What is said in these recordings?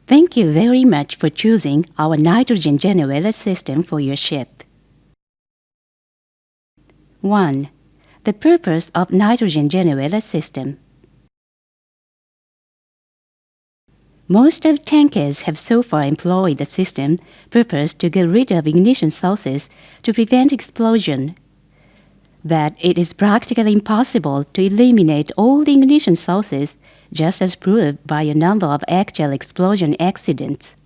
Thank you very much for choosing our nitrogen generator system for your ship. 1. The purpose of nitrogen generator system. Most of tankers have so far employed the system purpose to get rid of ignition sources to prevent explosion. That it is practically impossible to eliminate all the ignition sources, just as proved by a number of actual explosion accidents.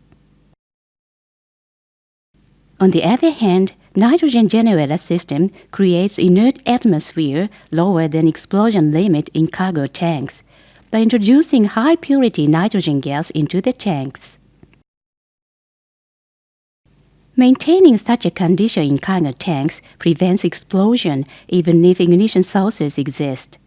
On the other hand, nitrogen generator system creates inert atmosphere lower than explosion limit in cargo tanks by introducing high-purity nitrogen gas into the tanks. Maintaining such a condition in cargo tanks prevents explosion even if ignition sources exist.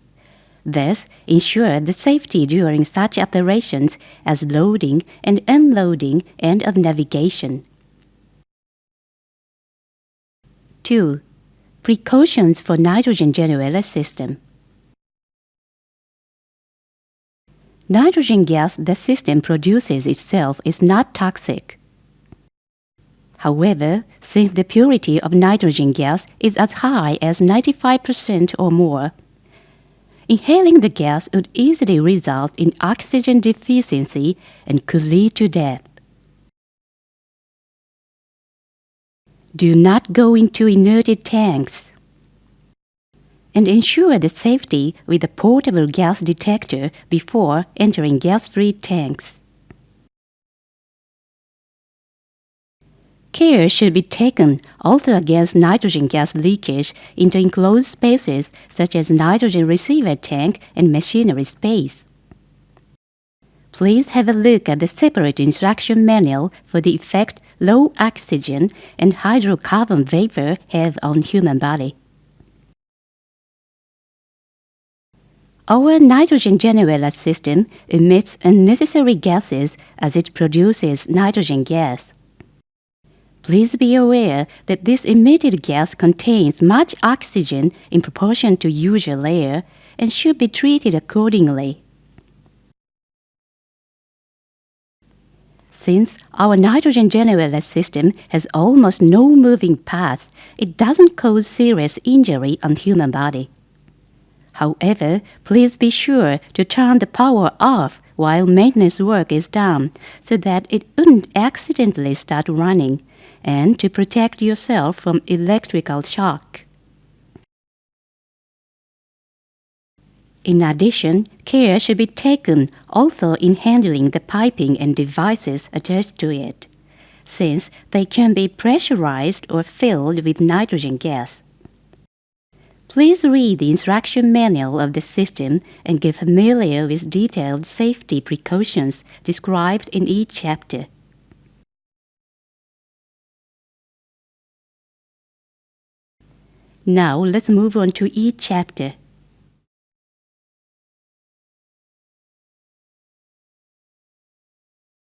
Thus, ensure the safety during such operations as loading and unloading and of navigation. 2. Precautions for nitrogen generator system. Nitrogen gas the system produces itself is not toxic. However, since the purity of nitrogen gas is as high as 95% or more, inhaling the gas would easily result in oxygen deficiency and could lead to death. Do not go into inerted tanks. And ensure the safety with a portable gas detector before entering gas-free tanks. Care should be taken also against nitrogen gas leakage into enclosed spaces such as nitrogen receiver tank and machinery space. Please have a look at the separate instruction manual for the effect low oxygen and hydrocarbon vapor have on human body. Our nitrogen generator system emits unnecessary gases as it produces nitrogen gas. Please be aware that this emitted gas contains much oxygen in proportion to usual air and should be treated accordingly. Since our nitrogen generator system has almost no moving parts, it doesn't cause serious injury on human body. However, please be sure to turn the power off while maintenance work is done so that it wouldn't accidentally start running, and to protect yourself from electrical shock. In addition, care should be taken also in handling the piping and devices attached to it, since they can be pressurized or filled with nitrogen gas. Please read the instruction manual of the system and get familiar with detailed safety precautions described in each chapter. Now let's move on to each chapter.